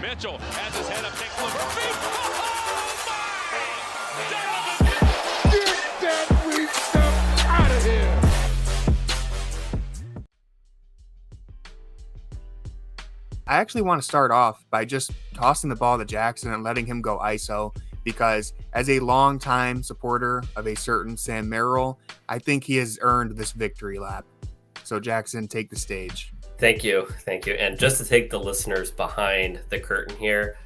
Mitchell has his head up, takes the feet. Oh, my! Donovan! Get that weak stuff out of here! I actually want to start off by just tossing the ball to Jackson and letting him go ISO, because as a longtime supporter of a certain Sam Merrill, I think he has earned this victory lap. So Jackson, take the stage. Thank you. And just to take the listeners behind the curtain here,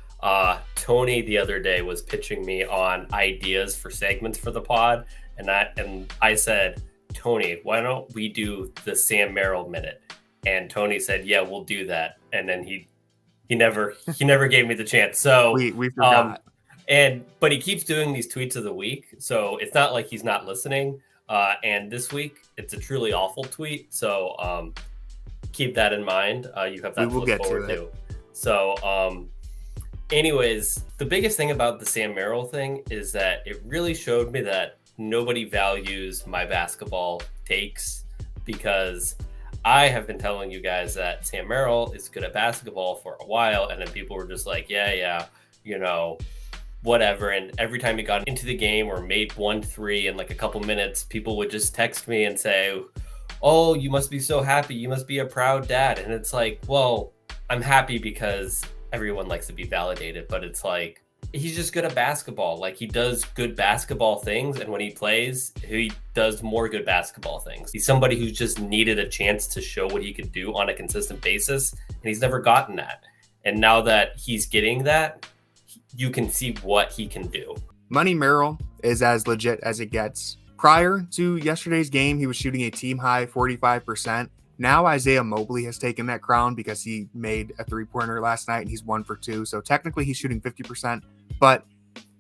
Tony the other day was pitching me on ideas for segments for the pod, and I said, Tony, why don't we do the Sam Merrill minute? And Tony said, yeah, we'll do that. And then he never gave me the chance. So we forgot. But he keeps doing these tweets of the week, so it's not like he's not listening. And this week it's a truly awful tweet. So keep that in mind. You have that to look forward to. So anyways, the biggest thing about the Sam Merrill thing is that it really showed me that nobody values my basketball takes, because I have been telling you guys that Sam Merrill is good at basketball for a while, and then people were just like, yeah, whatever. And every time he got into the game or made 1-3 in like a couple minutes, people would just text me and say, oh, you must be so happy. You must be a proud dad. And it's like, well, I'm happy because everyone likes to be validated, but it's like, he's just good at basketball. Like, he does good basketball things, and when he plays, he does more good basketball things. He's somebody who's just needed a chance to show what he could do on a consistent basis, and he's never gotten that. And now that he's getting that, you can see what he can do. Money Merrill is as legit as it gets. Prior to yesterday's game, he was shooting a team-high 45%. Now Isaiah Mobley has taken that crown because he made a three-pointer last night and he's 1 for 2. So technically he's shooting 50%. But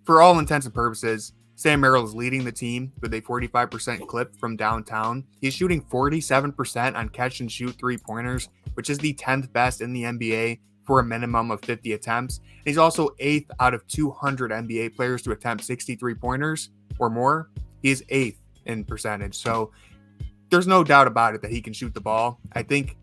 for all intents and purposes, Sam Merrill is leading the team with a 45% clip from downtown. He's shooting 47% on catch and shoot three-pointers, which is the 10th best in the NBA for a minimum of 50 attempts. And he's also 8th out of 200 NBA players to attempt 63 pointers or more. He is 8th in percentage. So there's no doubt about it that he can shoot the ball. I think,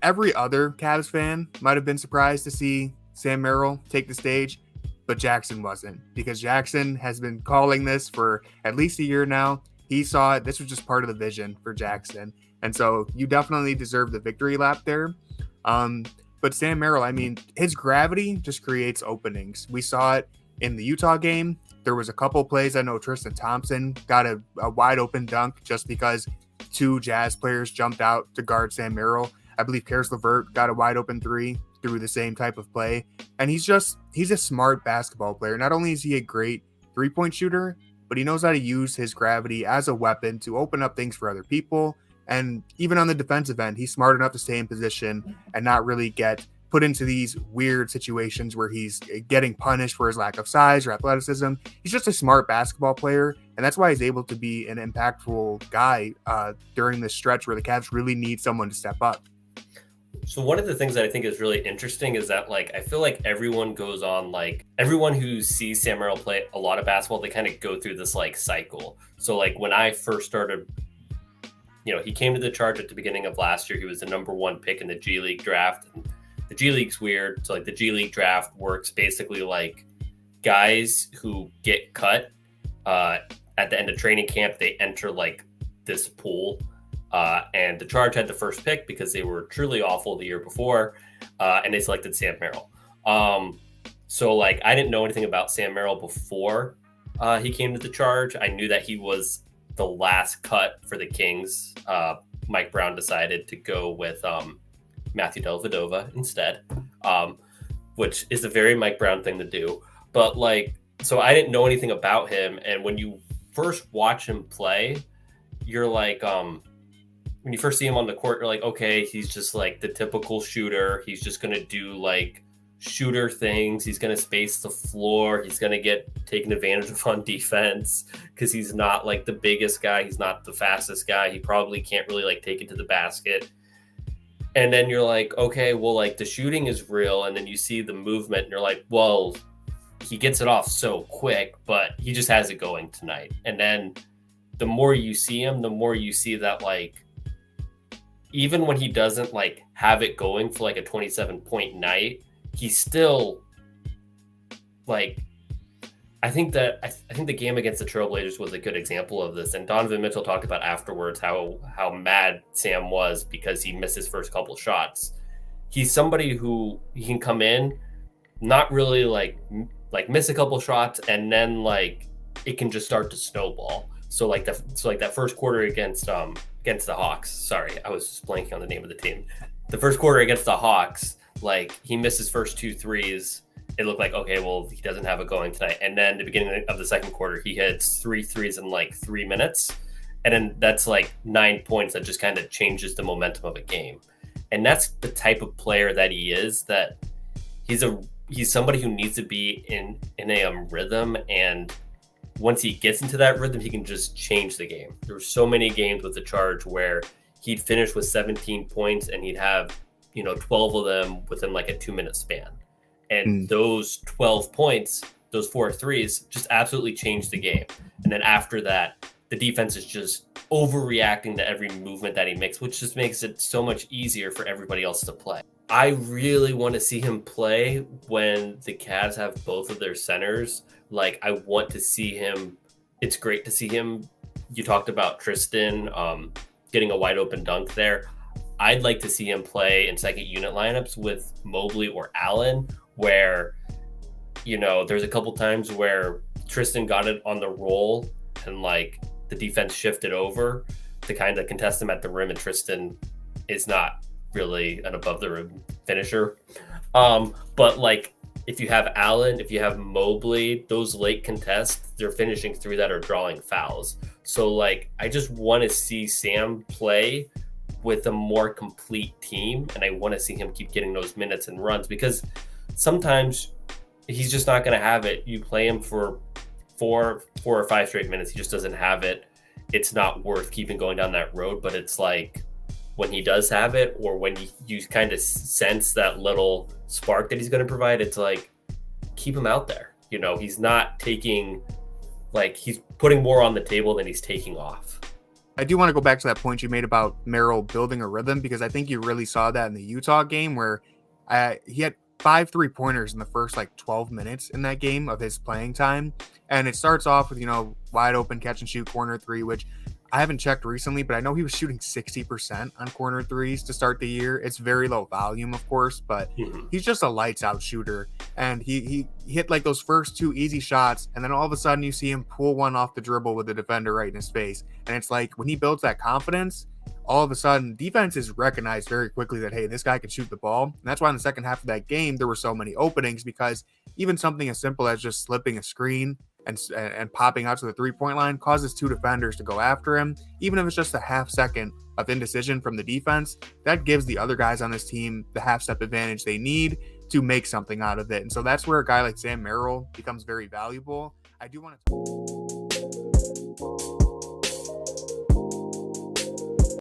every other Cavs fan might have been surprised to see Sam Merrill take the stage, but Jackson wasn't, because Jackson has been calling this for at least a year now. He saw it. This was just part of the vision for Jackson. And so you definitely deserve the victory lap there. But Sam Merrill, his gravity just creates openings. We saw it in the Utah game. There was a couple plays. I know Tristan Thompson got a wide open dunk just because two Jazz players jumped out to guard Sam Merrill. I believe Karis LeVert got a wide open three through the same type of play. And he's a smart basketball player. Not only is he a great three-point shooter, but he knows how to use his gravity as a weapon to open up things for other people. And even on the defensive end, he's smart enough to stay in position and not really get put into these weird situations where he's getting punished for his lack of size or athleticism. He's just a smart basketball player, and that's why he's able to be an impactful guy during this stretch where the Cavs really need someone to step up. So one of the things that I think is really interesting is that, I feel like everyone goes on, everyone who sees Sam Merrill play a lot of basketball, they kind of go through this, cycle. So, when I first started, he came to the Charge at the beginning of last year. He was the number 1 pick in the G League draft. And the G League's weird. So, the G League draft works basically like guys who get cut at the end of training camp. They enter, this pool. And the Charge had the first pick because they were truly awful the year before, and they selected Sam Merrill. So I didn't know anything about Sam Merrill before he came to the Charge. I knew that he was the last cut for the Kings. Mike Brown decided to go with Matthew Dellavedova instead, which is a very Mike Brown thing to do. But so I didn't know anything about him, and when you first watch him play, you're when you first see him on the court, you're okay, he's just the typical shooter. He's just going to do shooter things. He's going to space the floor. He's going to get taken advantage of on defense because he's not the biggest guy. He's not the fastest guy. He probably can't really take it to the basket. And then you're okay, well, the shooting is real. And then you see the movement and you're well, he gets it off so quick, but he just has it going tonight. And then the more you see him, the more you see that even when he doesn't have it going for a 27-point night, he's still like, I think the game against the Trailblazers was a good example of this. And Donovan Mitchell talked about afterwards how mad Sam was because he missed his first couple shots. He's somebody who he can come in, not really like miss a couple shots, and then like it can just start to snowball. So that first quarter against the Hawks. Sorry, I was just blanking on the name of the team. The first quarter against the Hawks, like he missed his first 2 threes. It looked like, okay, well, he doesn't have it going tonight. And then the beginning of the second quarter, he hits 3 threes in like 3 minutes. And then that's like 9 points that just kind of changes the momentum of a game. And that's the type of player that he is, that he's somebody who needs to be in a rhythm. And once he gets into that rhythm, he can just change the game. There were so many games with the Charge where he'd finish with 17 points and he'd have, 12 of them within like a 2-minute span. And those 12 points, those 4 threes, just absolutely changed the game. And then after that, the defense is just overreacting to every movement that he makes, which just makes it so much easier for everybody else to play. I really want to see him play when the Cavs have both of their centers. Like, I want to see him. It's great to see him. You talked about Tristan getting a wide open dunk there. I'd like to see him play in second unit lineups with Mobley or Allen, where, there's a couple times where Tristan got it on the roll and like the defense shifted over to kind of contest him at the rim, and Tristan is not really an above the rim finisher. But like, if you have Allen, if you have Mobley, those late contests, they're finishing through that or drawing fouls. So like, I just want to see Sam play with a more complete team, and I want to see him keep getting those minutes and runs, because sometimes he's just not going to have it. You play him for four or 5 straight minutes, he just doesn't have it. It's not worth keeping going down that road. But it's like, when he does have it, or when you kind of sense that little spark that he's going to provide, it's like, keep him out there. He's not taking, like, he's putting more on the table than he's taking off. I do want to go back to that point you made about Merrill building a rhythm, because I think you really saw that in the Utah game, where he had 5 3-pointers in the first 12 minutes in that game of his playing time. And it starts off with, wide open catch and shoot corner 3, which I haven't checked recently, but I know he was shooting 60% on corner 3s to start the year. It's very low volume, of course, but he's just a lights out shooter. And he hit those first 2 easy shots, and then all of a sudden you see him pull one off the dribble with the defender right in his face. And it's like, when he builds that confidence, all of a sudden defenses recognize very quickly that, hey, this guy can shoot the ball. And that's why in the second half of that game, there were so many openings, because even something as simple as just slipping a screen and popping out to the 3-point line causes 2 defenders to go after him. Even if it's just a half second of indecision from the defense, that gives the other guys on this team the half step advantage they need to make something out of it. And so that's where a guy like Sam Merrill becomes very valuable. I do want to